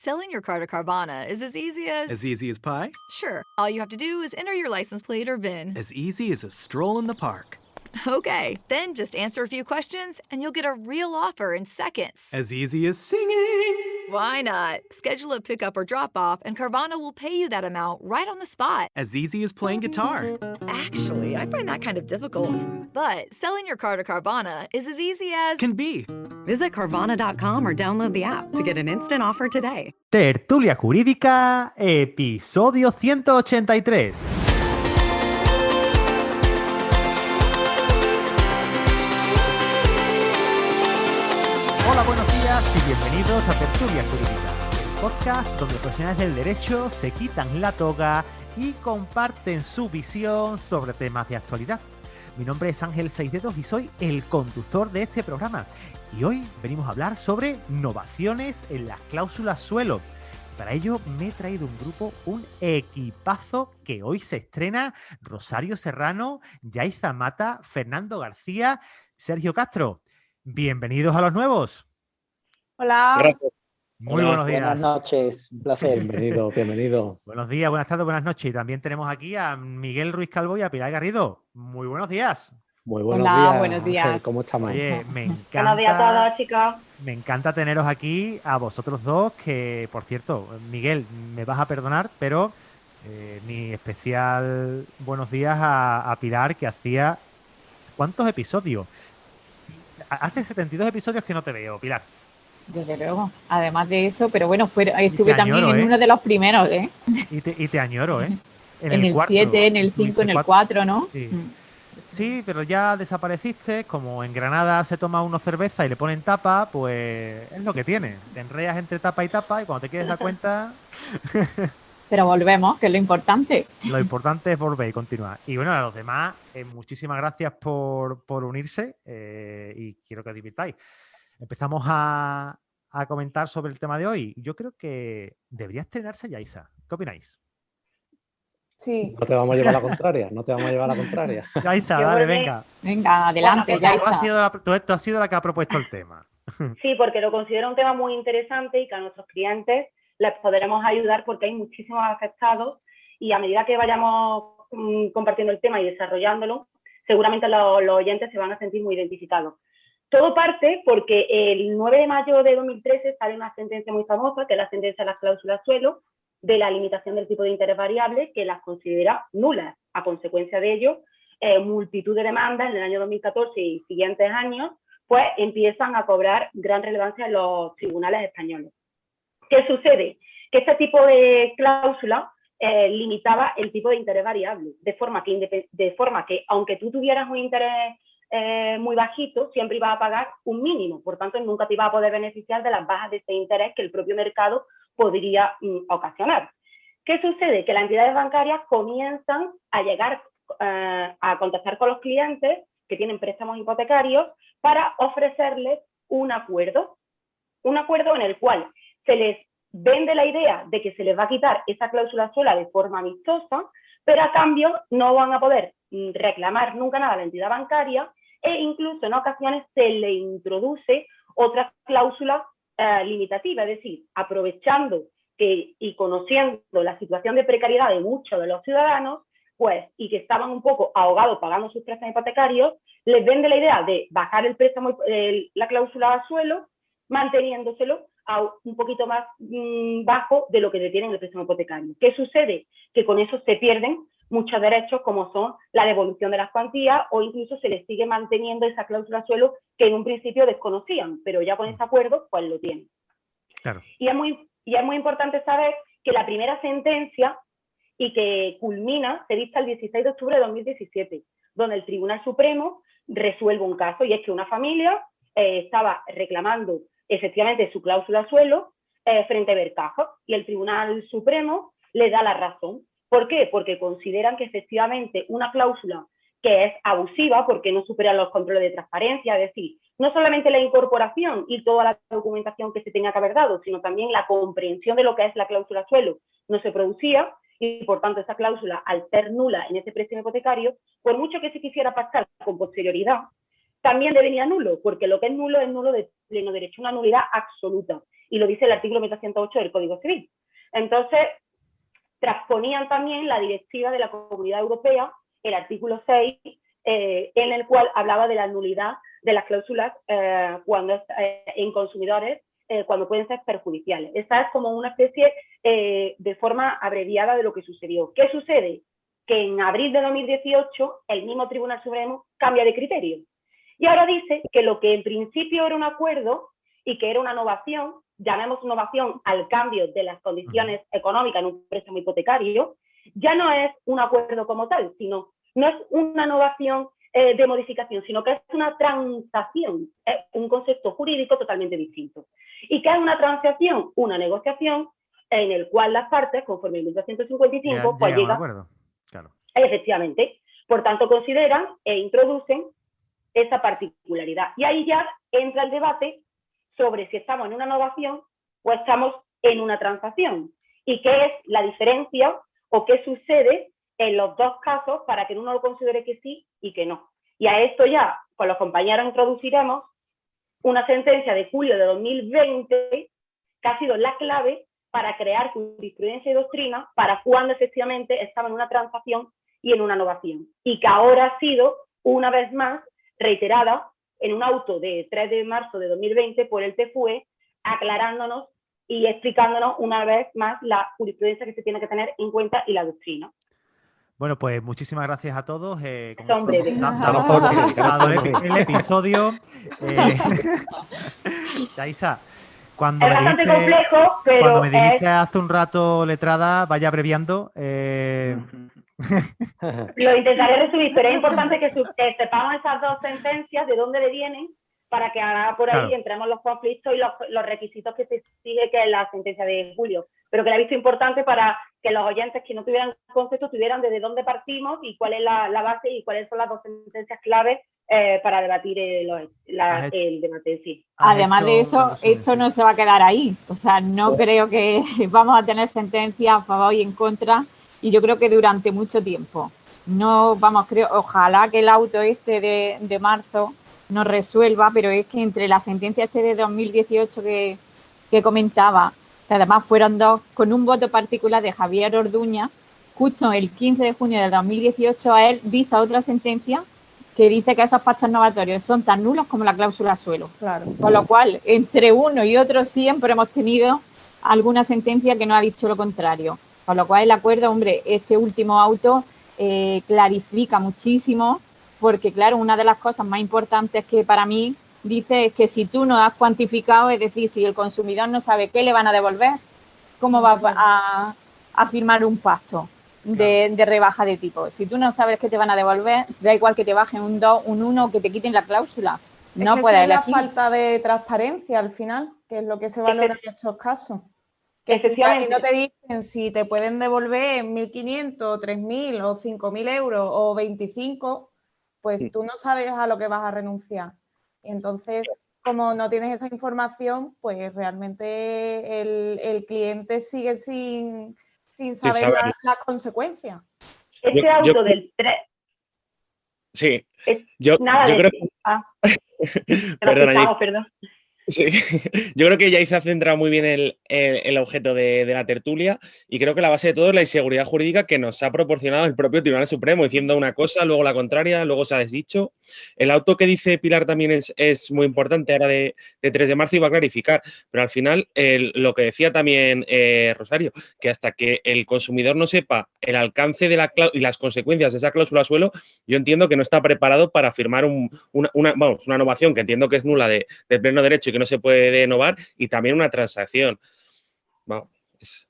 Selling your car to Carvana is as easy as... As easy as pie? Sure. All you have to do is enter your license plate or VIN. As easy as a stroll in the park. Okay, then just answer a few questions and you'll get a real offer in seconds. As easy as singing. Why not? Schedule a pickup or drop off and Carvana will pay you that amount right on the spot. As easy as playing guitar. Actually, I find that kind of difficult. But selling your car to Carvana is as easy as... Can be. Visit Carvana.com or download the app to get an instant offer today. Tertulia Jurídica, episodio 183. Hola, buenos días y bienvenidos a Tertulia Jurídica, el podcast donde profesionales del derecho se quitan la toga y comparten su visión sobre temas de actualidad. Mi nombre es Ángel Seisdedos y soy el conductor de este programa. Y hoy venimos a hablar sobre novaciones en las cláusulas suelo. Para ello me he traído un grupo, un equipazo que hoy se estrena: Rosario Serrano, Yaiza Mata, Fernando García, Sergio Castro. Bienvenidos a los nuevos. Hola. Gracias. Muy buenos días. Buenas noches, un placer. Bienvenido, bienvenido. Buenos días, buenas tardes, buenas noches. Y también tenemos aquí a Miguel Ruiz Calvo y a Pilar Garrido. Muy buenos días. Muy buenos Hola, días. buenos días. Ángel, ¿cómo estamos? Oye, me Buenos días a encanta, todos, chicos. me encanta teneros aquí, a vosotros dos, que, por cierto, Miguel, me vas a perdonar, pero mi especial buenos días a Pilar, que hacía... ¿Cuántos episodios? Hace 72 episodios que no te veo, Pilar. Desde luego. Además de eso, pero bueno, estuve te también añoro, en ¿eh? uno de los primeros, ¿eh? Y te añoro, ¿eh? En el cuarto, 7, en el 5, en el 4, ¿no? Sí. Sí, pero ya desapareciste. Como en Granada se toma uno cerveza y le ponen tapa, pues es lo que tiene. Te enreas entre tapa y tapa y cuando te quieres dar cuenta, Pero volvemos, que es lo importante. lo importante es volver y continuar. Y bueno, a los demás, muchísimas gracias por unirse y quiero que os divirtáis. Empezamos a comentar sobre el tema de hoy. Yo creo que debería estrenarse Yaiza. ¿Qué opináis? Sí. No te vamos a llevar la contraria, no te vamos a llevar la contraria. Yaiza, dale, venga. Venga, adelante, Tú ya has está. sido tú has sido la que ha propuesto el tema. Sí, porque lo considero un tema muy interesante y que a nuestros clientes les podremos ayudar porque hay muchísimos afectados y a medida que vayamos compartiendo el tema y desarrollándolo, seguramente los oyentes se van a sentir muy identificados. Todo parte porque el 9 de mayo de 2013 sale una sentencia muy famosa, que es la sentencia de las cláusulas suelo, de la limitación del tipo de interés variable, que las considera nulas. A consecuencia de ello, multitud de demandas en el año 2014 y siguientes años, pues empiezan a cobrar gran relevancia en los tribunales españoles. ¿Qué sucede? Que este tipo de cláusula limitaba el tipo de interés variable, de forma que aunque tú tuvieras un interés muy bajito, siempre ibas a pagar un mínimo, por tanto nunca te ibas a poder beneficiar de las bajas de ese interés que el propio mercado podría ocasionar. ¿Qué sucede? Que las entidades bancarias comienzan a llegar a contactar con los clientes que tienen préstamos hipotecarios para ofrecerles un acuerdo en el cual se les vende la idea de que se les va a quitar esa cláusula suelo de forma amistosa, pero a cambio no van a poder reclamar nunca nada a la entidad bancaria e incluso en ocasiones se le introduce otra cláusula limitativa, es decir, aprovechando y conociendo la situación de precariedad de muchos de los ciudadanos, pues, y que estaban un poco ahogados pagando sus préstamos hipotecarios, les vende la idea de bajar el préstamo, la cláusula a suelo, manteniéndoselo a un poquito más bajo de lo que detienen el préstamo hipotecario. ¿Qué sucede? Que con eso se pierden muchos derechos como son la devolución de las cuantías o incluso se les sigue manteniendo esa cláusula suelo que en un principio desconocían, pero ya con ese acuerdo pues lo tienen. Claro. Y es muy importante saber que la primera sentencia y que culmina se dicta el 16 de octubre de 2017, donde el Tribunal Supremo resuelve un caso y es que una familia estaba reclamando efectivamente su cláusula suelo frente a Ibercaja y el Tribunal Supremo le da la razón. ¿Por qué? Porque consideran que efectivamente una cláusula que es abusiva porque no supera los controles de transparencia, es decir, no solamente la incorporación y toda la documentación que se tenía que haber dado, sino también la comprensión de lo que es la cláusula suelo no se producía y por tanto esa cláusula al ser nula en ese préstamo hipotecario, por mucho que se quisiera pactar con posterioridad, también devenía nulo, porque lo que es nulo de pleno derecho, una nulidad absoluta. y lo dice el artículo 1108 del Código Civil. Entonces, transponían también la directiva de la Comunidad Europea, el artículo 6, en el cual hablaba de la nulidad de las cláusulas cuando en consumidores, cuando pueden ser perjudiciales. Esta es como una especie de forma abreviada de lo que sucedió. ¿Qué sucede? Que en abril de 2018 el mismo Tribunal Supremo cambia de criterio. Y ahora dice que lo que en principio era un acuerdo y que era una novación, llamemos novación al cambio de las condiciones económicas en un préstamo hipotecario, ya no es un acuerdo como tal, sino no es una novación de modificación, sino que es una transacción, es un concepto jurídico totalmente distinto. ¿Y qué es una transacción? Una negociación en el cual las partes, conforme al 1255, pues llegan a un llegan... acuerdo. Claro. Efectivamente. Por tanto, consideran e introducen esa particularidad. Y ahí ya entra el debate sobre si estamos en una novación o estamos en una transacción. Y qué es la diferencia o qué sucede en los dos casos para que uno lo considere que sí y que no. Y a esto ya, con los compañeros, introduciremos una sentencia de julio de 2020 que ha sido la clave para crear jurisprudencia y doctrina para cuando efectivamente estaba en una transacción y en una novación. Y que ahora ha sido, una vez más, reiterada en un auto de 3 de marzo de 2020 por el TFUE, aclarándonos y explicándonos una vez más la jurisprudencia que se tiene que tener en cuenta y la doctrina. Bueno, pues muchísimas gracias a todos. Son breves. Damos por finalizado el episodio. Yaisa, cuando Es bastante complejo, pero cuando me dijiste hace un rato letrada, vaya abreviando. Lo intentaré resumir, pero es importante que sepamos esas dos sentencias, de dónde le vienen, para que ahora por ahí entremos los conflictos y los requisitos que se exige, que es la sentencia de julio. Pero que la he visto importante para que los oyentes que no tuvieran concepto tuvieran desde dónde partimos y cuál es la base y cuáles son las dos sentencias claves para debatir el debate en sí. Además de eso, esto no se va a quedar ahí. O sea, no creo que vamos a tener sentencias a favor y en contra, y yo creo que durante mucho tiempo. No, vamos, ojalá que el auto de marzo nos resuelva, pero es que entre la sentencia de 2018 que comentaba, que además fueron dos, con un voto particular de Javier Orduña, justo el 15 de junio de 2018 a él dicta otra sentencia que dice que esos pactos novatorios son tan nulos como la cláusula suelo. Claro. Con lo cual, entre uno y otro siempre hemos tenido alguna sentencia que nos ha dicho lo contrario. Con lo cual el acuerdo, hombre, este último auto clarifica muchísimo, porque claro, una de las cosas más importantes que para mí dice es que si tú no has cuantificado, es decir, si el consumidor no sabe qué le van a devolver, ¿cómo va a firmar un pacto de rebaja de tipo? Si tú no sabes qué te van a devolver, da igual que te bajen un 2, un 1 o que te quiten la cláusula. No es que puedes esa es elegir. la falta de transparencia al final, que es lo que se valora en estos casos. Que si a ti no te dicen si te pueden devolver 1.500, 3.000 o 5.000 euros o 25, pues tú no sabes a lo que vas a renunciar. Entonces, como no tienes esa información, pues realmente el cliente sigue sin saber las consecuencias. Este auto del 3... Sí, yo creo que... Perdón. Sí, yo creo que Yaisa ha centrado muy bien el objeto de la tertulia, y creo que la base de todo es la inseguridad jurídica que nos ha proporcionado el propio Tribunal Supremo, diciendo una cosa, luego la contraria, luego se ha desdicho. El auto que dice Pilar también es muy importante, ahora de 3 de marzo, iba a clarificar, pero al final lo que decía también Rosario, que hasta que el consumidor no sepa el alcance de y las consecuencias de esa cláusula suelo, yo entiendo que no está preparado para firmar una novación, que entiendo que es nula de pleno derecho y que no se puede innovar, y también una transacción. Bueno,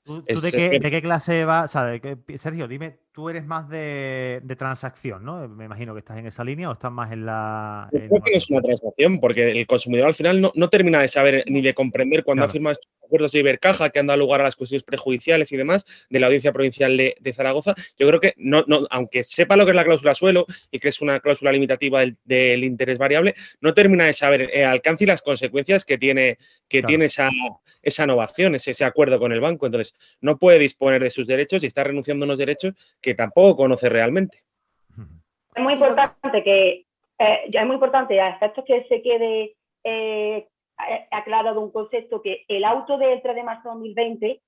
¿Tú de qué clase vas? O sea, Sergio, dime, tú eres más de transacción, ¿no? Me imagino que estás en esa línea, o estás más en la... Yo creo que no es una transacción, porque el consumidor al final no termina de saber ni de comprender cuando ha firmado estos acuerdos de Ibercaja, que han dado lugar a las cuestiones prejudiciales y demás de la Audiencia Provincial de Zaragoza. Yo creo que, aunque sepa lo que es la cláusula suelo y que es una cláusula limitativa del interés variable, no termina de saber el alcance y las consecuencias que tiene esa innovación, ese acuerdo con el banco. Entonces, no puede disponer de sus derechos y está renunciando a unos derechos que tampoco conoce realmente. Es muy importante a efectos que se quede aclarado un concepto que el auto del 3 de marzo de 2020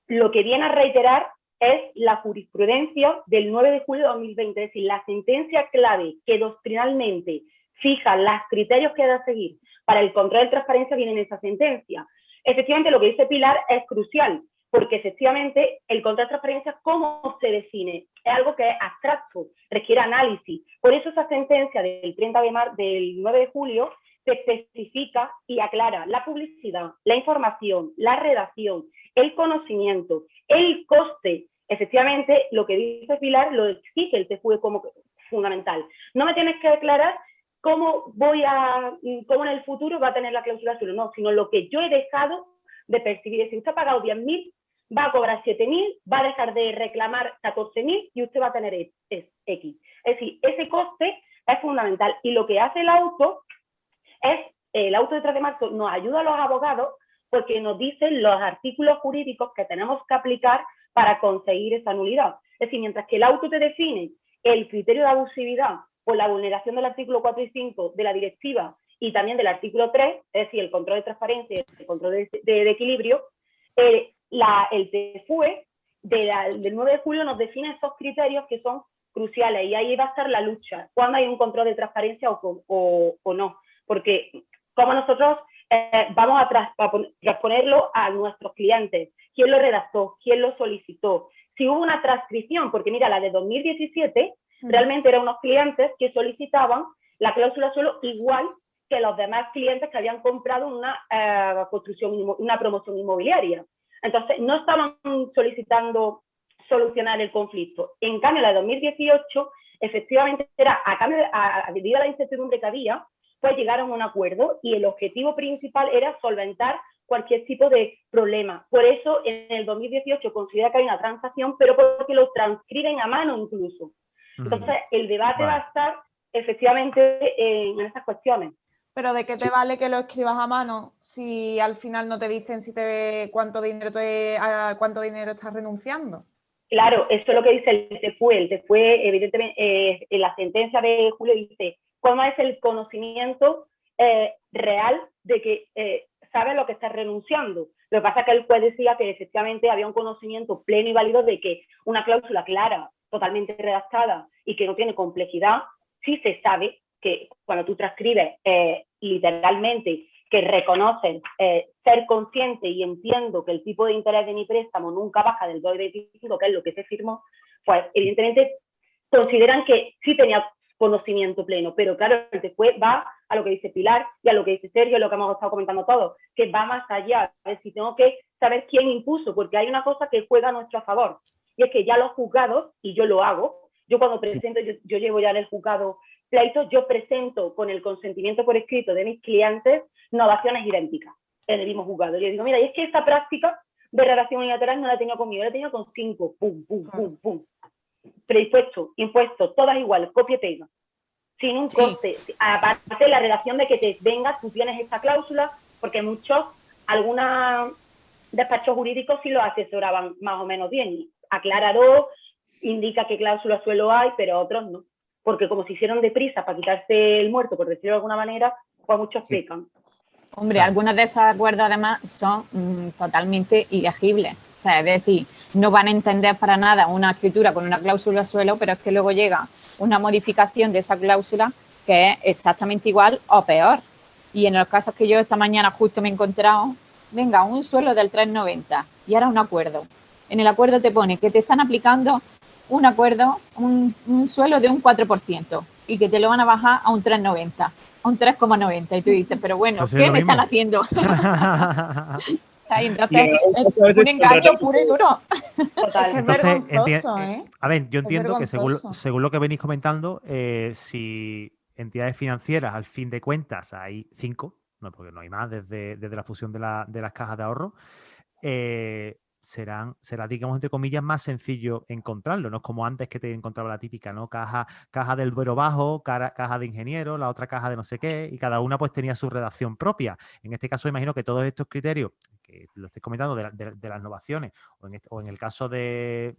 lo que viene a reiterar es la jurisprudencia del 9 de julio de 2020, es decir, la sentencia clave que doctrinalmente fija los criterios que debe seguir para el control de transparencia viene en esa sentencia. Efectivamente, lo que dice Pilar es crucial, porque efectivamente el control de transparencia, ¿cómo se define? Es algo que es abstracto, requiere análisis. Por eso esa sentencia del 9 de julio se especifica y aclara la publicidad, la información, la redacción, el conocimiento, el coste. Efectivamente, lo que dice Pilar lo exige el TFUE como fundamental. No me tienes que declarar cómo en el futuro va a tener la cláusula suelo, no, sino lo que yo he dejado de percibir. Si usted ha pagado 10.000, va a cobrar 7.000, va a dejar de reclamar 14.000 y usted va a tener X. Es decir, ese coste es fundamental. Y lo que hace el auto de 3 de marzo nos ayuda a los abogados porque nos dicen los artículos jurídicos que tenemos que aplicar para conseguir esa nulidad. Es decir, mientras que el auto te define el criterio de abusividad por la vulneración del artículo 4 y 5 de la directiva y también del artículo 3, es decir, el control de transparencia y el control de equilibrio, el TFUE del 9 de julio nos define esos criterios que son cruciales y ahí va a estar la lucha, cuándo hay un control de transparencia o no, porque como nosotros vamos a transponerlo a nuestros clientes, quién lo redactó, quién lo solicitó, si hubo una transcripción, porque mira, la de 2017 realmente eran unos clientes que solicitaban la cláusula suelo igual que los demás clientes que habían comprado una promoción inmobiliaria. Entonces, no estaban solicitando solucionar el conflicto. En cambio, la de 2018, efectivamente, era debido a la incertidumbre que había, pues llegaron a un acuerdo y el objetivo principal era solventar cualquier tipo de problema. Por eso, en el 2018 considera que hay una transacción, pero porque lo transcriben a mano incluso. Entonces, el debate va a estar efectivamente en esas cuestiones. Pero ¿de qué te vale que lo escribas a mano si al final no te dicen cuánto dinero estás renunciando? Claro, eso es lo que dice el TFUE. El TFUE, evidentemente, en la sentencia de julio dice cómo es el conocimiento real de que sabes lo que estás renunciando. Lo que pasa es que el juez decía que efectivamente había un conocimiento pleno y válido de que una cláusula clara, totalmente redactada y que no tiene complejidad, sí se sabe que cuando tú transcribes literalmente que reconocen ser consciente y entiendo que el tipo de interés de mi préstamo nunca baja del 2,25, que es lo que se firmó, pues evidentemente consideran que sí tenía conocimiento pleno, pero claro, después va a lo que dice Pilar y a lo que dice Sergio, lo que hemos estado comentando todos, que va más allá. A ver, si tengo que saber quién impuso, porque hay una cosa que juega a nuestro favor, y es que ya los juzgados, y yo lo hago, yo cuando presento, yo llevo ya en el juzgado pleito, yo presento con el consentimiento por escrito de mis clientes novaciones idénticas en el mismo juzgado. Yo digo, mira, y es que esta práctica de redacción unilateral no la he teniño conmigo, la he tenido con 5, pum, pum, pum, pum. Predispuesto, impuesto, todas iguales, copia y pega. Sin un coste. Aparte de la redacción de que te venga, tú tienes esta cláusula, porque algunos despachos jurídicos sí lo asesoraban más o menos bien. Aclarado, indica qué cláusula suelo hay, pero otros no. Porque como se hicieron deprisa para quitarse el muerto, por decirlo de alguna manera, pues muchos pecan. Hombre, algunos de esos acuerdos además son totalmente ilegibles. O sea, es decir, no van a entender para nada una escritura con una cláusula suelo, pero es que luego llega una modificación de esa cláusula que es exactamente igual o peor. Y en los casos que yo esta mañana justo me he encontrado, venga, un suelo del 3,90 y ahora un acuerdo. En el acuerdo te pone que te están aplicando un acuerdo, un suelo de un 4% y que te lo van a bajar a un 3,90, a un 3,90. Y tú dices, pero bueno, pues ¿qué me están haciendo? Entonces, es un engaño puro y duro. Total. Es vergonzoso, ¿eh? A ver, yo entiendo que según lo que venís comentando, si entidades financieras, al fin de cuentas, hay 5, no, porque no hay más desde la fusión de las cajas de ahorro, será, digamos, entre comillas, más sencillo encontrarlo. No es como antes que te encontraba la típica, ¿no? Caja del Duero Bajo, caja de ingeniero, la otra caja de no sé qué, y cada una pues tenía su redacción propia. En este caso, imagino que todos estos criterios, que lo estoy comentando, de las innovaciones, o en el caso de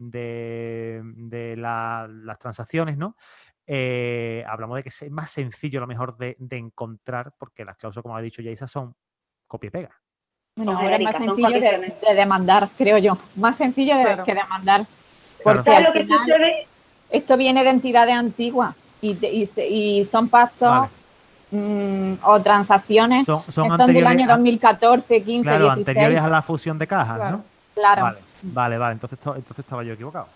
las transacciones, ¿no? Hablamos de que es más sencillo a lo mejor de encontrar, porque las cláusulas, como ha dicho Yaisa, son copia y pega. Bueno, Son ahora es más genéricas, son sencillo condiciones. de demandar, creo yo. Más sencillo Claro. que demandar. Claro. Porque ¿Sabes al lo que final sucede? esto viene de entidades antiguas y son pactos Vale. o transacciones Son que son del anteriores año 2014, 15, claro, 16. anteriores a la fusión de cajas, Claro. ¿no? Claro. Vale. Entonces estaba yo equivocado.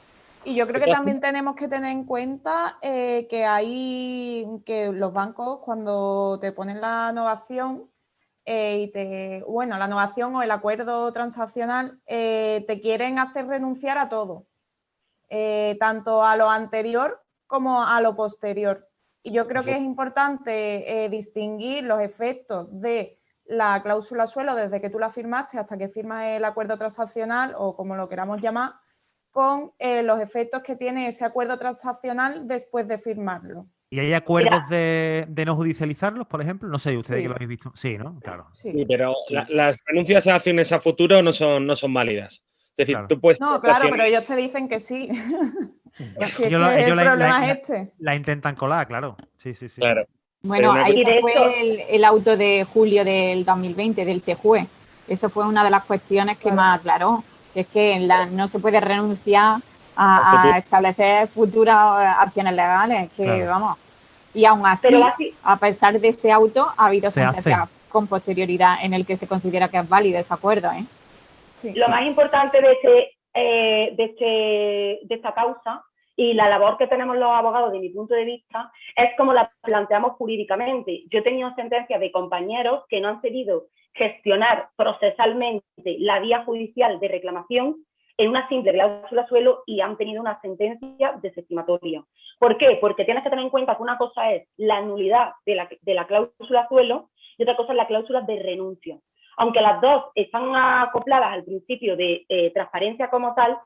Y yo creo que Entonces- también tenemos que tener en cuenta que los bancos cuando te ponen la novación la novación o el acuerdo transaccional te quieren hacer renunciar a todo, tanto a lo anterior como a lo posterior. Y yo creo que es importante distinguir los efectos de la cláusula suelo desde que tú la firmaste hasta que firmas el acuerdo transaccional o como lo queramos llamar, con los efectos que tiene ese acuerdo transaccional después de firmarlo. ¿Y hay acuerdos de no judicializarlos, por ejemplo? No sé, ustedes Sí. que lo habéis visto. Sí, ¿no? Claro. Sí. Sí, pero las renuncias a acciones a futuro no son válidas. Es decir, Claro. tú puedes... No, claro, pero ellos te dicen que sí. Si es Ellos que el la- problema la- es este. La intentan colar, claro. Sí. Claro. Bueno, Pero una ahí cosa- Y de fue el auto de julio del 2020 del TJUE. Eso fue una de las cuestiones que Claro. más aclaró, que es que no se puede renunciar Al a futuro. establecer futuras acciones legales, que Claro. vamos. Y aún así, Pero así- a pesar de ese auto, ha habido Se sentencias hacen. con posterioridad en el que se considera que es válido ese acuerdo, ¿eh? Sí. Lo más importante de esta causa y la labor que tenemos los abogados, de mi punto de vista, es como la planteamos jurídicamente. Yo he tenido sentencias de compañeros que no han querido gestionar procesalmente la vía judicial de reclamación en una simple cláusula suelo y han tenido una sentencia desestimatoria. ¿Por qué? Porque tienes que tener en cuenta que una cosa es la nulidad de la cláusula suelo y otra cosa es la cláusula de renuncia. Aunque las dos están acopladas al principio de transparencia como tal,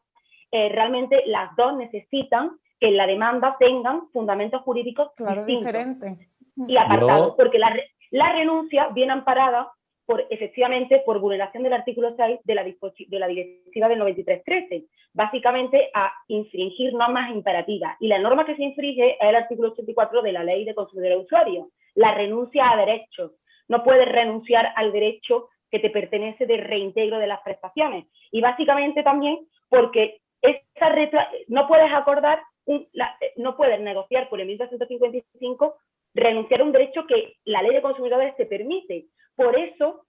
realmente las dos necesitan que en la demanda tengan fundamentos jurídicos Claro, distintos diferente. y apartados, porque la renuncia viene amparada efectivamente por vulneración del artículo 6 de la directiva del 9313, básicamente a infringir normas imperativas. Y la norma que se infringe es el artículo 84 de la Ley de Consumidores y Usuarios, la renuncia a derechos. No puedes renunciar al derecho que te pertenece de reintegro de las prestaciones. Y básicamente también porque no puedes acordar, no puedes negociar por el 1255 renunciar a un derecho que la Ley de Consumidores te permite. Por eso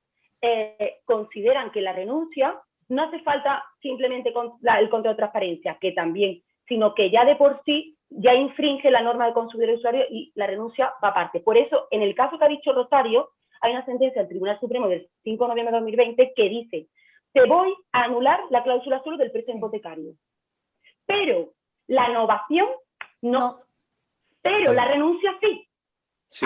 consideran que la renuncia no hace falta simplemente el control de transparencia, que también, sino que ya de por sí ya infringe la norma de consumidor y usuario y la renuncia va aparte. Por eso, en el caso que ha dicho Rosario, hay una sentencia del Tribunal Supremo del 5 de noviembre de 2020 que dice: te voy a anular la cláusula suelo del préstamo hipotecario. Pero la novación no. Pero la renuncia sí.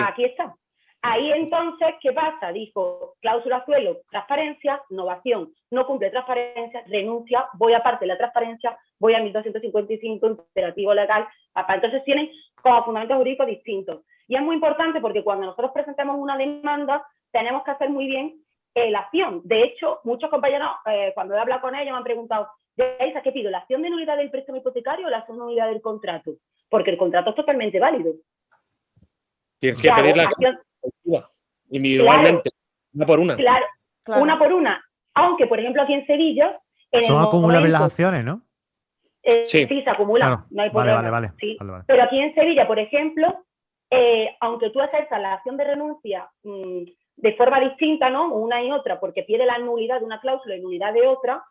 Aquí está. Ahí entonces, ¿qué pasa? Dijo, cláusula suelo, transparencia, novación, no cumple transparencia, renuncia, voy aparte de la transparencia, voy a 1255, imperativo legal, papá. Entonces tienen como fundamentos jurídicos distintos. Y es muy importante porque cuando nosotros presentamos una demanda, tenemos que hacer muy bien la acción. De hecho, muchos compañeros, cuando he hablado con ellos, me han preguntado, ¿a qué pido? ¿La acción de nulidad del préstamo hipotecario o la acción de nulidad del contrato? Porque el contrato es totalmente válido. Tienes que pedir la acción individualmente, una por una. Claro, una por una. Aunque, por ejemplo, aquí en Sevilla... Son acumulables las acciones, ¿no? Sí, se acumulan, claro. no hay problema. Vale. Pero aquí en Sevilla, por ejemplo, aunque tú ejerzas la acción de renuncia de forma distinta, ¿no? Una y otra, porque pide la nulidad de una cláusula y nulidad de otra,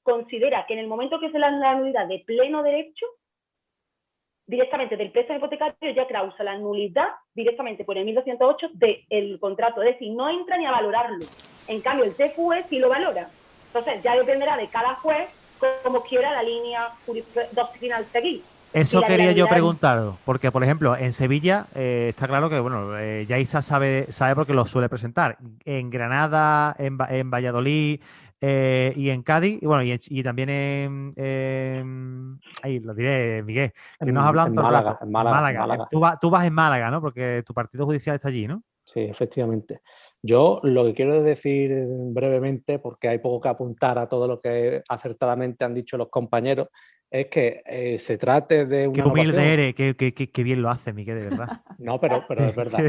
considera que en el momento que se da la nulidad de pleno derecho, directamente del préstamo hipotecario ya causa la nulidad directamente por el 1208 del contrato. Es decir, no entra ni a valorarlo. En cambio, el TFUE sí lo valora. Entonces, ya dependerá de cada juez como quiera la línea doctrinal seguir. Eso quería yo preguntaros, porque, por ejemplo, en Sevilla está claro que, bueno, Yaiza sabe porque lo suele presentar. En Granada, en Valladolid y en Cádiz, y bueno, y también ahí lo diré, Miguel, que nos hablan todo el rato. En Málaga. Tú vas en Málaga, ¿no? Porque tu partido judicial está allí, ¿no? Sí, efectivamente. Yo lo que quiero decir brevemente, porque hay poco que apuntar a todo lo que acertadamente han dicho los compañeros, es que se trate de una Qué humilde innovación. eres, qué bien lo hace, Miguel, de verdad. No, pero es verdad.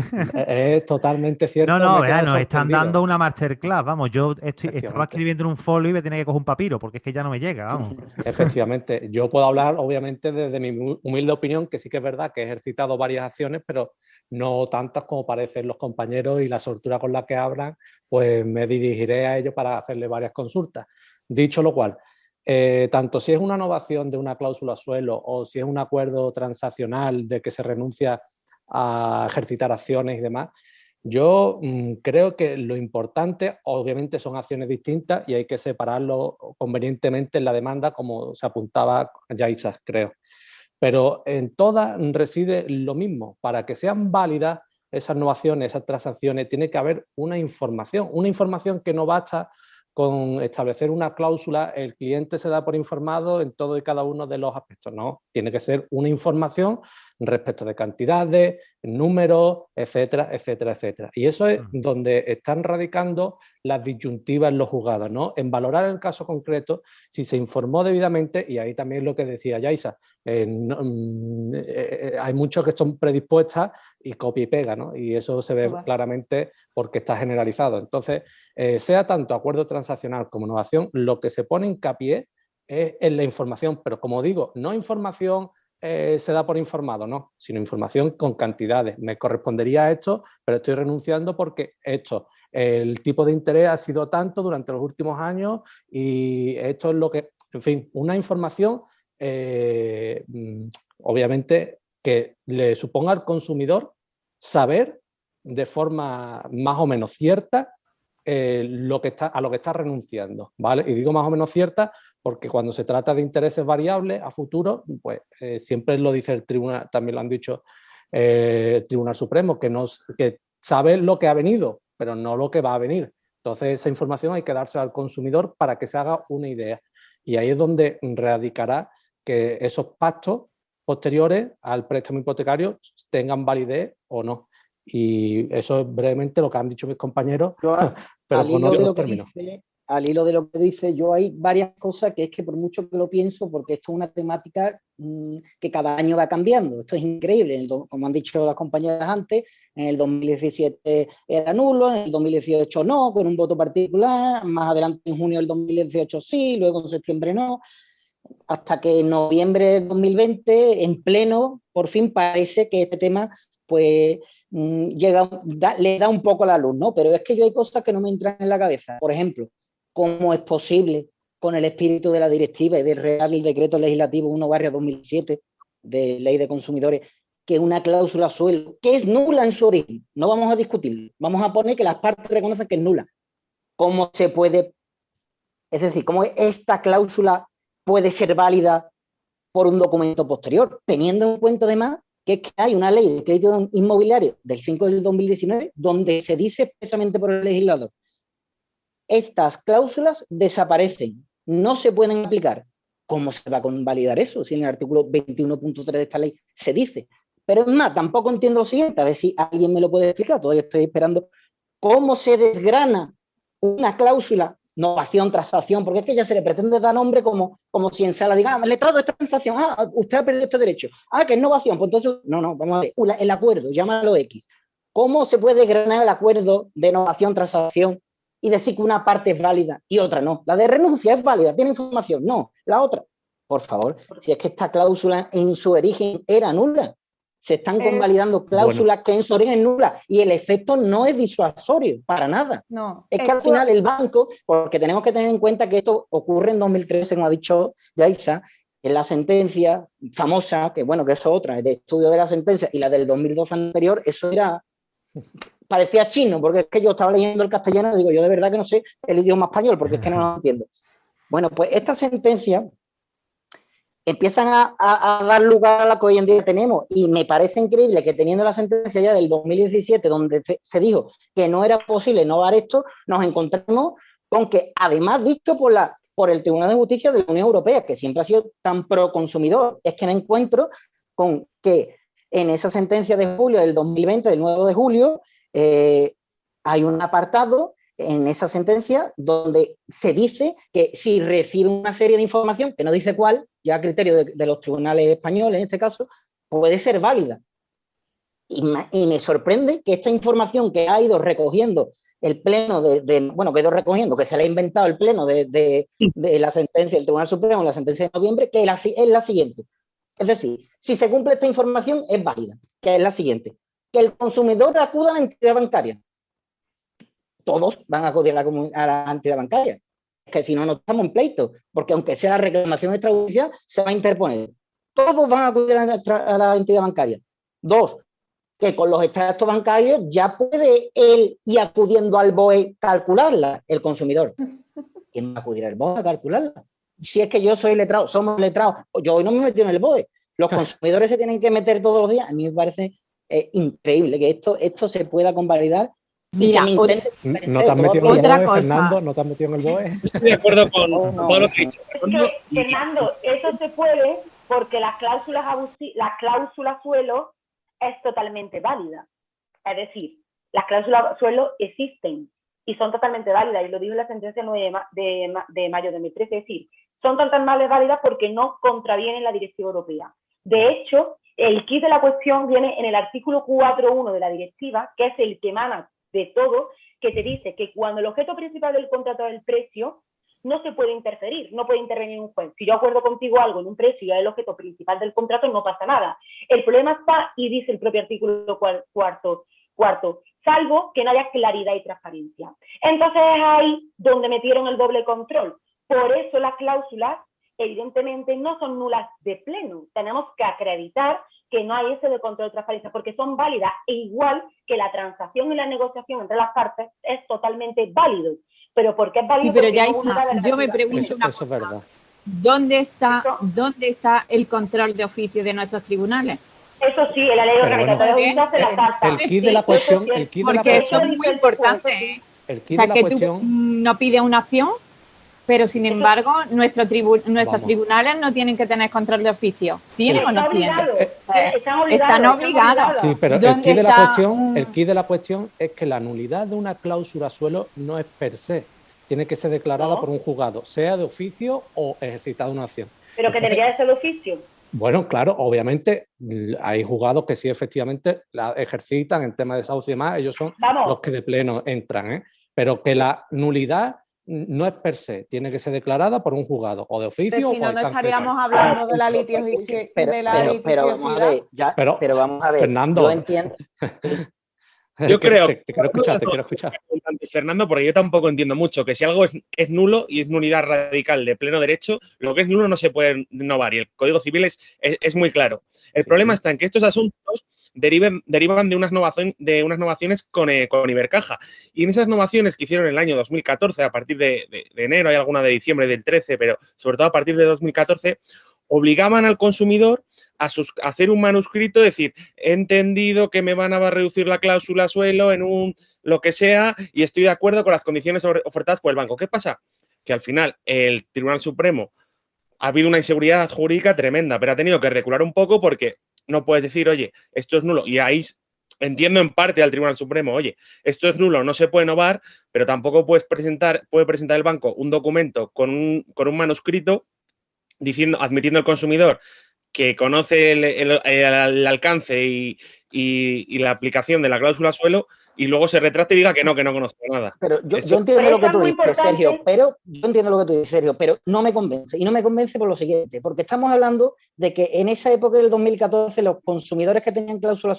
Es totalmente cierto. No, Me he ¿verdad? quedado Nos están sorprendido. dando una masterclass, vamos, yo estaba Efectivamente. escribiendo en un folio y me tenía que coger un papiro, porque es que ya no me llega, vamos. Efectivamente. Yo puedo hablar, obviamente, desde mi humilde opinión, que sí que es verdad que he ejercitado varias acciones, pero no tantas como parecen los compañeros, y la soltura con la que hablan, pues me dirigiré a ellos para hacerle varias consultas. Dicho lo cual, tanto si es una innovación de una cláusula suelo o si es un acuerdo transaccional de que se renuncia a ejercitar acciones y demás, yo creo que lo importante, obviamente, son acciones distintas y hay que separarlo convenientemente en la demanda, como se apuntaba Yaisa, creo. Pero en todas reside lo mismo. Para que sean válidas esas innovaciones, esas transacciones, tiene que haber una información que no basta con establecer una cláusula, el cliente se da por informado en todo y cada uno de los aspectos. No, tiene que ser una información respecto de cantidades, números, etcétera, etcétera, etcétera. Y eso es donde están radicando las disyuntivas en los juzgados, ¿no? En valorar el caso concreto, si se informó debidamente, y ahí también lo que decía Yaisa, hay muchos que son predispuestas y copia y pega, ¿no? Y eso se ve claramente porque está generalizado. Entonces, sea tanto acuerdo transaccional como innovación, lo que se pone hincapié es en la información, pero como digo, no información se da por informado, no, sino información con cantidades. Me correspondería esto, pero estoy renunciando porque esto, el tipo de interés ha sido tanto durante los últimos años y esto es lo que, en fin, una información obviamente que le suponga al consumidor saber de forma más o menos cierta a lo que está renunciando, ¿vale? Y digo más o menos cierta porque cuando se trata de intereses variables a futuro, pues siempre lo dice el tribunal, también lo han dicho el Tribunal Supremo, que sabe lo que ha venido, pero no lo que va a venir. Entonces esa información hay que dársela al consumidor para que se haga una idea. Y ahí es donde radicará que esos pactos posteriores al préstamo hipotecario tengan validez o no. Y eso es brevemente lo que han dicho mis compañeros, pero con otros términos. Al hilo de lo que dice, yo hay varias cosas que es que por mucho que lo pienso, porque esto es una temática que cada año va cambiando. Esto es increíble. Como han dicho las compañeras antes, en el 2017 era nulo, en el 2018 no, con un voto particular, más adelante en junio del 2018 sí, luego en septiembre no, hasta que en noviembre de 2020, en pleno, por fin parece que este tema pues le da un poco la luz, ¿no? Pero es que yo hay cosas que no me entran en la cabeza. Por ejemplo, ¿cómo es posible, con el espíritu de la directiva y del Real Decreto Legislativo 1/2007 de Ley de Consumidores, que una cláusula suelo, que es nula en su origen, no vamos a discutirlo, vamos a poner que las partes reconocen que es nula? ¿Cómo se puede, es decir, cómo esta cláusula puede ser válida por un documento posterior, teniendo en cuenta además que es que hay una ley de crédito inmobiliario del 5 del 2019 donde se dice expresamente por el legislador: estas cláusulas desaparecen, no se pueden aplicar. ¿Cómo se va a convalidar eso? Si en el artículo 21.3 de esta ley se dice. Pero es más, tampoco entiendo lo siguiente, a ver si alguien me lo puede explicar, todavía estoy esperando. ¿Cómo se desgrana una cláusula, novación, transacción? Porque es que ya se le pretende dar nombre como si en sala diga, letrado de esta transacción, usted ha perdido este derecho, que es innovación, pues entonces, no, vamos a ver, el acuerdo, llámalo X. ¿Cómo se puede desgranar el acuerdo de novación, transacción y decir que una parte es válida y otra no? La de renuncia es válida, tiene información, no, la otra. Por favor, si es que esta cláusula en su origen era nula, se están convalidando cláusulas que en su origen es nula y el efecto no es disuasorio, para nada. No, es que al final el banco, porque tenemos que tener en cuenta que esto ocurre en 2013, como ha dicho Yaisa, en la sentencia famosa, que bueno, que eso es otra, el estudio de la sentencia y la del 2012 anterior, eso era... parecía chino, porque es que yo estaba leyendo el castellano y digo, yo de verdad que no sé el idioma español, porque es que no lo entiendo. Bueno, pues esta sentencia empiezan a dar lugar a la que hoy en día tenemos, y me parece increíble que teniendo la sentencia ya del 2017, donde se dijo que no era posible innovar esto, nos encontramos con que, además dicto por el Tribunal de Justicia de la Unión Europea, que siempre ha sido tan pro consumidor, es que me encuentro con que en esa sentencia de julio del 2020, del 9 de julio, hay un apartado en esa sentencia donde se dice que si recibe una serie de información, que no dice cuál, ya a criterio de los tribunales españoles en este caso, puede ser válida. Y me sorprende que esta información que ha ido recogiendo el pleno bueno, que ha ido recogiendo, que se le ha inventado el pleno de la sentencia del Tribunal Supremo, la sentencia de noviembre, que es la siguiente. Es decir, si se cumple esta información, es válida, que es la siguiente. Que el consumidor acuda a la entidad bancaria. Todos van a acudir a la entidad bancaria. Es que si no, no estamos en pleito, porque aunque sea la reclamación extrajudicial, se va a interponer. Todos van a acudir a la entidad bancaria. 2, que con los extractos bancarios ya puede él ir acudiendo al BOE calcularla, el consumidor. ¿Quién va a acudir al BOE a calcularla? Si es que yo soy letrado, somos letrados, yo hoy no me metí en el BOE. Los consumidores se tienen que meter todos los días. A mí me parece increíble que esto se pueda convalidar. Mira, ¿No te has metido en el BOE, Fernando? ¿No te has metido en el BOE? Estoy de acuerdo con todo lo que he dicho. Fernando, eso se puede porque las cláusulas suelo es totalmente válida. Es decir, las cláusulas suelo existen y son totalmente válidas, y lo dijo la sentencia 9 de mayo de 2013, es decir, son totalmente válidas porque no contravienen la directiva europea. De hecho, el quid de la cuestión viene en el artículo 4.1 de la directiva, que es el que emana de todo, que te dice que cuando el objeto principal del contrato es el precio, no se puede interferir, no puede intervenir un juez. Si yo acuerdo contigo algo en un precio y es el objeto principal del contrato, no pasa nada. El problema está, y dice el propio artículo cuarto, salvo que no haya claridad y transparencia. Entonces es ahí donde metieron el doble control. Por eso las cláusulas, evidentemente, no son nulas de pleno. Tenemos que acreditar que no hay ese de control de transparencia, porque son válidas, e igual que la transacción y la negociación entre las partes es totalmente válido. Pero ¿por qué es válido? Sí, pero Yaisa, yo me pregunto una cosa. Es verdad. ¿Dónde está el control de oficio de nuestros tribunales? Eso sí, la ley orgánica de justicia se la salta. El quid de la cuestión... Porque eso es muy importante, ¿eh? El quid O sea, de la que cuestión... tú no pides una acción, pero sin embargo nuestros tribunales no tienen que tener control de oficio. ¿Tienen o no tienen? Están obligados. Sí, pero el quid de la cuestión es que la nulidad de una cláusula suelo no es per se. Tiene que ser declarada por un juzgado, sea de oficio o ejercitada una acción. Pero que debería de ser de oficio. Bueno, claro, obviamente hay juzgados que sí efectivamente la ejercitan en temas de desahucio y demás, ellos son los que de pleno entran, ¿eh? Pero que la nulidad no es per se, tiene que ser declarada por un juzgado o de oficio. Si no, no estaríamos hablando de la litigiosidad. Pero vamos a ver, Fernando, yo entiendo. Yo creo te quiero escuchar. Fernando, porque yo tampoco entiendo mucho que si algo es nulo y es nulidad radical de pleno derecho, lo que es nulo no se puede innovar, y el Código Civil es muy claro. El problema está en que estos asuntos derivan de unas novaciones con Ibercaja, y en esas novaciones que hicieron en el año 2014, a partir de enero, hay alguna de diciembre del 13, pero sobre todo a partir de 2014, obligaban al consumidor a hacer un manuscrito, decir, he entendido que me van a reducir la cláusula suelo en un lo que sea y estoy de acuerdo con las condiciones ofertadas por el banco. ¿Qué pasa? Que al final el Tribunal Supremo ha habido una inseguridad jurídica tremenda, pero ha tenido que recular un poco porque no puedes decir, oye, esto es nulo. Y ahí entiendo en parte al Tribunal Supremo, oye, esto es nulo, no se puede innovar, pero tampoco puede presentar el banco un documento con un manuscrito admitiendo al consumidor que conoce el alcance y la aplicación de la cláusula suelo, y luego se retracte y diga que no conoce nada. Pero yo entiendo lo que tú dices, Sergio, pero no me convence. Y no me convence por lo siguiente, porque estamos hablando de que en esa época del 2014 los consumidores que tenían cláusula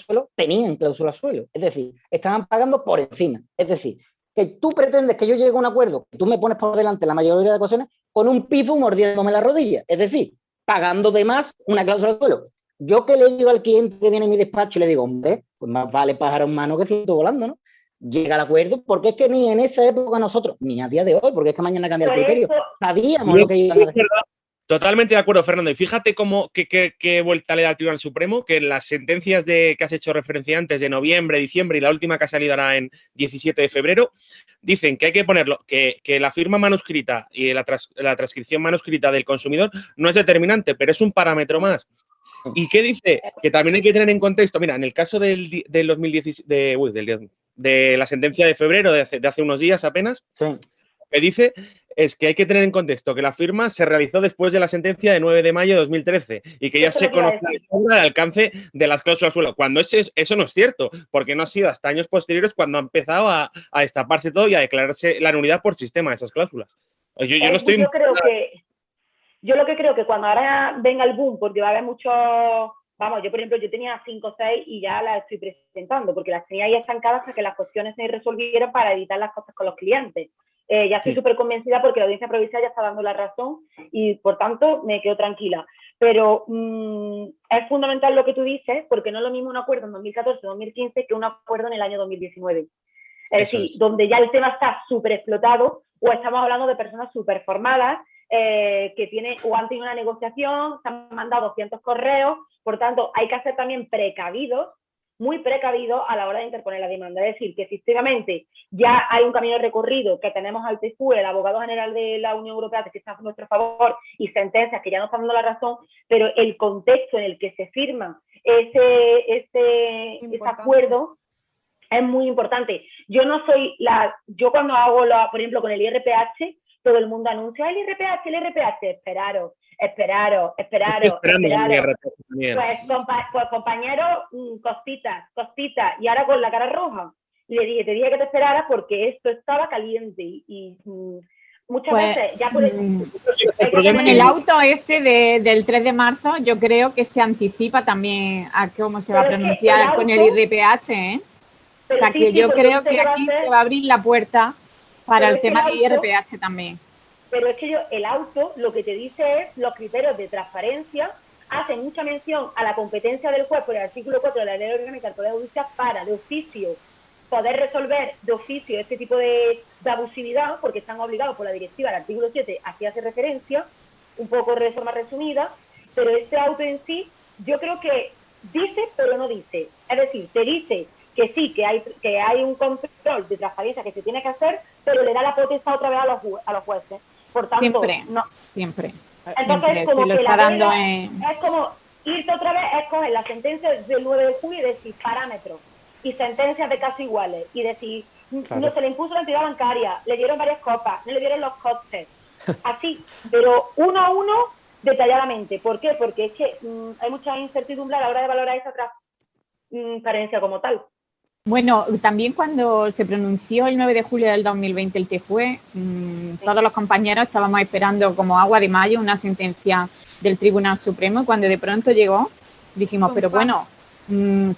suelo, es decir, estaban pagando por encima. Es decir, que tú pretendes que yo llegue a un acuerdo, que tú me pones por delante la mayoría de ocasiones, con un pifo mordiéndome la rodilla. Es decir, pagando de más una cláusula de suelo. Yo que le digo al cliente que viene a mi despacho y le digo, hombre, pues más vale pájaro en mano que ciento volando, ¿no? Llega al acuerdo, porque es que ni en esa época nosotros, ni a día de hoy, porque es que mañana cambia el criterio, sabíamos lo que iban a hacer. Totalmente de acuerdo, Fernando. Y fíjate qué vuelta le da al Tribunal Supremo, que en las sentencias que has hecho referencia antes de noviembre, diciembre y la última que ha salido ahora en 17 de febrero, dicen que hay que ponerlo, que la firma manuscrita y la transcripción manuscrita del consumidor no es determinante, pero es un parámetro más. ¿Y qué dice? Que también hay que tener en contexto, mira, en el caso del 2016, de la sentencia de febrero, de hace unos días apenas, lo que dice es que hay que tener en contexto que la firma se realizó después de la sentencia de 9 de mayo de 2013 y que ya se conocía el alcance de las cláusulas suelo. Cuando eso no es cierto, porque no ha sido hasta años posteriores cuando ha empezado a destaparse todo y a declararse la nulidad por sistema de esas cláusulas. Yo no estoy... Yo lo que creo que cuando ahora venga el boom, porque va a haber muchos, vamos, yo por ejemplo, yo tenía 5 o 6 y ya las estoy presentando, porque las tenía ahí estancadas hasta que las cuestiones se resolvieran para evitar las cosas con los clientes. Ya estoy súper convencida porque la audiencia provincial ya está dando la razón y por tanto me quedo tranquila. Pero es fundamental lo que tú dices, porque no es lo mismo un acuerdo en 2014-2015 que un acuerdo en el año 2019. Es decir, donde ya el tema está súper explotado o estamos hablando de personas súper formadas que tienen o han tenido una negociación, se han mandado 200 correos, por tanto hay que ser también precavidos, muy precavidos a la hora de interponer la demanda. Es decir, que efectivamente ya hay un camino recorrido, que tenemos al TFUE, el abogado general de la Unión Europea, que está a nuestro favor, y sentencias que ya nos están dando la razón, pero el contexto en el que se firma ese acuerdo es muy importante. Yo no soy yo cuando hago, por ejemplo, con el IRPH, todo el mundo anuncia el IRPH, esperaros. Pues compañero, costita, y ahora con la cara roja. Y le dije, te dije que te esperaras porque esto estaba caliente y muchas veces ya puedes... En el auto del 3 de marzo yo creo que se anticipa también a cómo se va a pronunciar con el IRPH, ¿eh? O sea, que yo creo que aquí se va a abrir la puerta para el tema de IRPH también. Pero es que el auto lo que te dice es los criterios de transparencia, hace mucha mención a la competencia del juez por el artículo 4 de la Ley Orgánica del Poder Judicial para, de oficio, poder resolver de oficio este tipo de abusividad, porque están obligados por la directiva, el artículo 7, aquí hace referencia, un poco de forma resumida, pero este auto en sí, yo creo que dice, pero no dice. Es decir, te dice que sí, que hay un control de transparencia que se tiene que hacer, pero le da la potestad otra vez a los jueces. Por tanto, siempre. Entonces, siempre, como lo que está dando en... es como irte otra vez, es coger la sentencia del 9 de julio y decir parámetros y sentencias de casos iguales y decir, no se le impuso la entidad bancaria, le dieron varias copas, no le dieron los costes, así, pero uno a uno, detalladamente. ¿Por qué? Porque es que hay mucha incertidumbre a la hora de valorar esa transparencia como tal. Bueno, también cuando se pronunció el 9 de julio del 2020 el TFUE, todos los compañeros estábamos esperando como agua de mayo una sentencia del Tribunal Supremo y cuando de pronto llegó dijimos, pero bueno,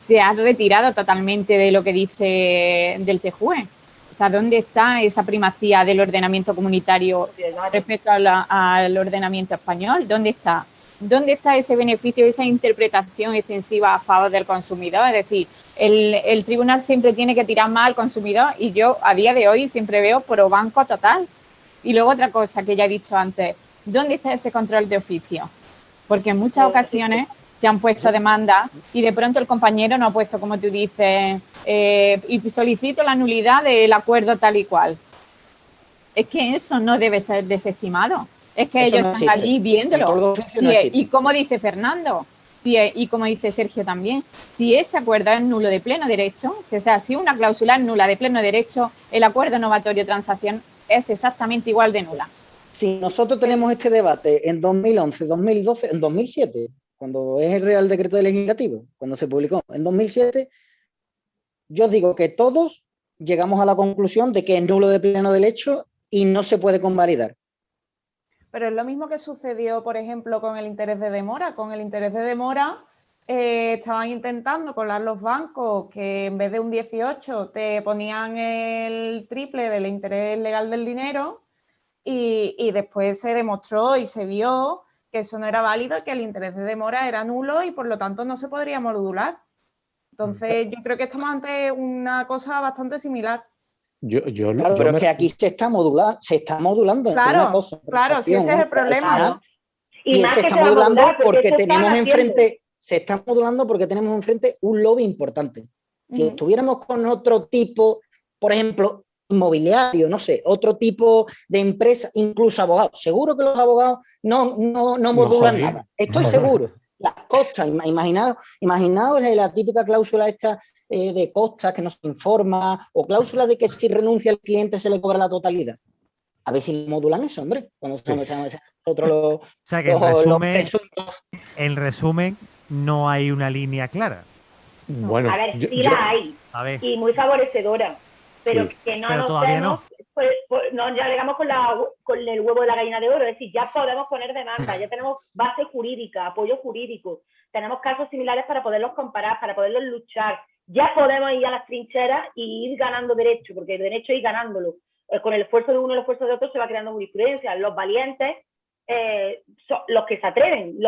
te has retirado totalmente de lo que dice del TFUE. O sea, ¿dónde está esa primacía del ordenamiento comunitario respecto al ordenamiento español? ¿Dónde está? ¿Dónde está ese beneficio, esa interpretación extensiva a favor del consumidor? Es decir, el tribunal siempre tiene que tirar más al consumidor y yo a día de hoy siempre veo pro banco total. Y luego otra cosa que ya he dicho antes, ¿dónde está ese control de oficio? Porque en muchas ocasiones se han puesto demandas y de pronto el compañero no ha puesto, como tú dices, y solicito la nulidad del acuerdo tal y cual. Es que eso no debe ser desestimado. Es que eso ellos no están allí viéndolo. Y como dice Fernando, y como dice Sergio también, si ese acuerdo es nulo de pleno derecho, o sea, si una cláusula es nula de pleno derecho, el acuerdo novatorio transacción es exactamente igual de nula. Si nosotros tenemos este debate en 2011, 2012, en 2007, cuando es el Real Decreto Legislativo, cuando se publicó en 2007, yo digo que todos llegamos a la conclusión de que es nulo de pleno derecho y no se puede convalidar. Pero es lo mismo que sucedió, por ejemplo, con el interés de demora. Con el interés de demora estaban intentando colar los bancos que en vez de un 18 te ponían el triple del interés legal del dinero y después se demostró y se vio que eso no era válido y que el interés de demora era nulo y por lo tanto no se podría modular. Entonces yo creo que estamos ante una cosa bastante similar. Pero es que aquí se está modulando. Claro, sí, ese es el problema. Y se está modulando porque tenemos enfrente, se está modulando porque tenemos enfrente un lobby importante. Si estuviéramos con otro tipo, por ejemplo, inmobiliario, no sé, otro tipo de empresa, incluso abogados, seguro que los abogados no modulan nada. Estoy seguro. las costas. Imaginaos la típica cláusula esta de costas que no se informa, o cláusula de que si renuncia el cliente se le cobra la totalidad. A ver si modulan eso, hombre. Cuando o sea que en resumen, no hay una línea clara. Bueno, a ver, sí la hay. Y muy favorecedora. Pero sí, que no pero nos todavía vemos, no. Pues no, ya llegamos con el huevo de la gallina de oro. Es decir, ya podemos poner demanda, ya tenemos base jurídica, apoyo jurídico. Tenemos casos similares para poderlos comparar, para poderlos luchar. Ya podemos ir a las trincheras y ir ganando derecho, porque el derecho es ir ganándolo. Con el esfuerzo de uno y el esfuerzo de otro se va creando jurisprudencia. Los valientes son los que se atreven,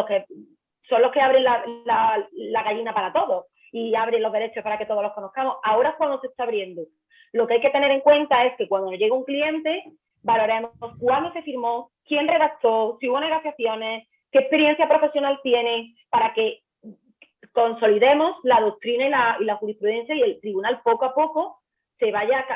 son los que abren la gallina para todos y abren los derechos para que todos los conozcamos. Ahora es cuando se está abriendo. Lo que hay que tener en cuenta es que cuando nos llega un cliente, valoremos cuándo se firmó, quién redactó, si hubo negociaciones, qué experiencia profesional tiene, para que consolidemos la doctrina y la jurisprudencia, y el tribunal poco a poco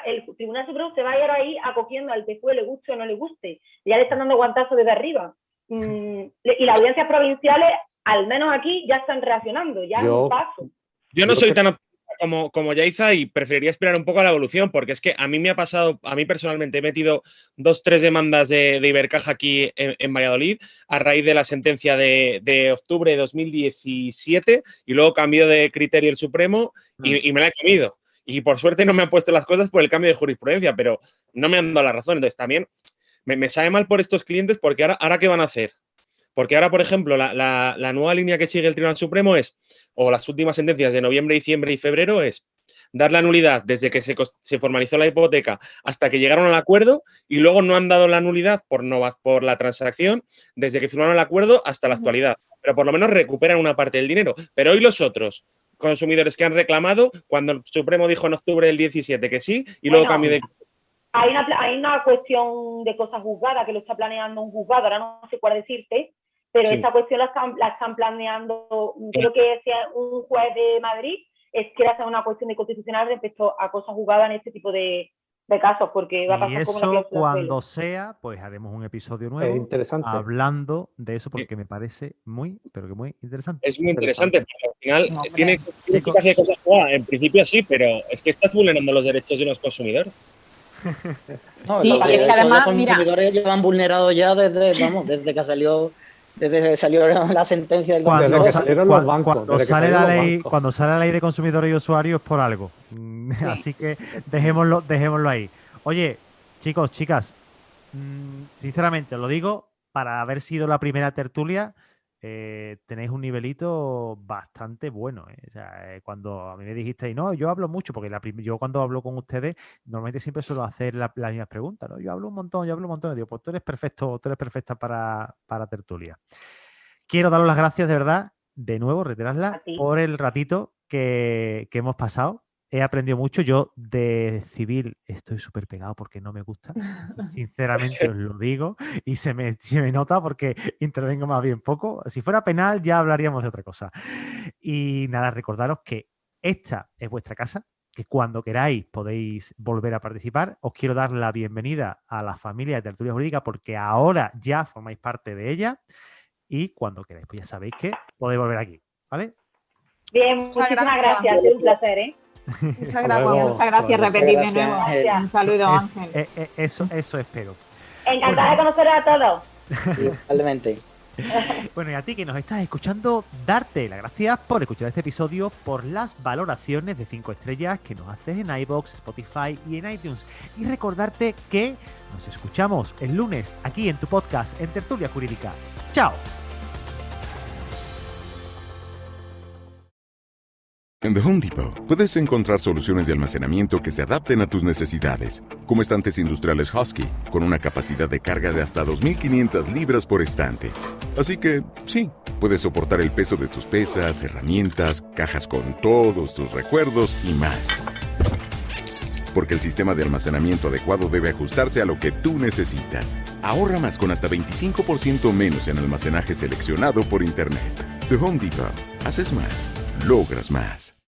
el Tribunal Supremo se va a ir ahí acogiendo al que fue, le guste o no le guste. Ya le están dando guantazos desde arriba. Y las audiencias provinciales, al menos aquí, ya están reaccionando, ya es un paso. Yo no soy tan como Yaiza y preferiría esperar un poco a la evolución, porque es que a mí me ha pasado, a mí personalmente he metido 2-3 demandas de Ibercaja aquí en Valladolid a raíz de la sentencia de octubre de 2017 y luego cambió de criterio el Supremo y me la he comido. Y por suerte no me han puesto las cosas por el cambio de jurisprudencia, pero no me han dado la razón. Entonces también me sabe mal por estos clientes, porque ahora ¿qué van a hacer? Porque ahora, por ejemplo, la nueva línea que sigue el Tribunal Supremo o las últimas sentencias de noviembre, diciembre y febrero es dar la nulidad desde que se formalizó la hipoteca hasta que llegaron al acuerdo, y luego no han dado la nulidad por la transacción desde que firmaron el acuerdo hasta la actualidad. Pero por lo menos recuperan una parte del dinero. Pero hoy los otros consumidores que han reclamado, cuando el Supremo dijo en octubre del 17 que sí, y luego cambió de... Hay una cuestión de cosas juzgadas que lo está planeando un juzgado, ahora no sé cuál decirte, pero Sí. esta cuestión la están planeando, creo que sea un juez de Madrid, quiere hacer una cuestión de constitucional respecto a cosas juzgadas en este tipo de casos, porque va a pasar Y como una eso, cláusula cuando sea, pues haremos un episodio nuevo interesante. hablando de eso, porque me parece muy, pero que muy interesante. Es muy interesante, porque al final No, hombre. tiene eficacia de cosas jugadas. En principio sí, pero es que estás vulnerando los derechos de los consumidores. No, Sí, los y es que derechos de además, los mira, consumidores llevan vulnerados ya desde que salió la sentencia del Cuando, Desde que sa- salieron los bancos, cuando desde que sale salieron la los ley, bancos. cuando sale la ley de consumidores y usuarios por algo. Así que dejémoslo ahí. Oye, chicos, chicas, sinceramente os lo digo, para haber sido la primera tertulia, tenéis un nivelito bastante bueno. O sea, cuando a mí me dijisteis, no, yo hablo mucho, porque yo cuando hablo con ustedes, normalmente siempre suelo hacer las mismas preguntas, ¿no? Yo hablo un montón. Y digo, pues tú eres perfecta para tertulia. Quiero daros las gracias de verdad, de nuevo, reiterarlas, por el ratito que hemos pasado. He aprendido mucho. Yo de civil estoy súper pegado porque no me gusta. Sinceramente os lo digo. Y se me nota porque intervengo más bien poco. Si fuera penal ya hablaríamos de otra cosa. Y nada, recordaros que esta es vuestra casa, que cuando queráis podéis volver a participar. Os quiero dar la bienvenida a la familia de Tertulia Jurídica, porque ahora ya formáis parte de ella. Y cuando queráis, pues ya sabéis que podéis volver aquí, ¿vale? Bien, muchísimas gracias, es un placer, ¿eh? Muchas gracias. Muchas gracias, repetir de nuevo. Gracias. Un saludo, Ángel. Eso espero. Encantada de conocer a todos. Igualmente. Bueno, y a ti que nos estás escuchando, darte las gracias por escuchar este episodio, por las valoraciones de 5 estrellas que nos haces en iVoox, Spotify y en iTunes. Y recordarte que nos escuchamos el lunes aquí en tu podcast en Tertulia Jurídica. ¡Chao! En The Home Depot puedes encontrar soluciones de almacenamiento que se adapten a tus necesidades, como estantes industriales Husky, con una capacidad de carga de hasta 2.500 libras por estante. Así que, sí, puedes soportar el peso de tus pesas, herramientas, cajas con todos tus recuerdos y más. Porque el sistema de almacenamiento adecuado debe ajustarse a lo que tú necesitas. Ahorra más con hasta 25% menos en almacenaje seleccionado por Internet. The Home Depot. Haces más. Logras más.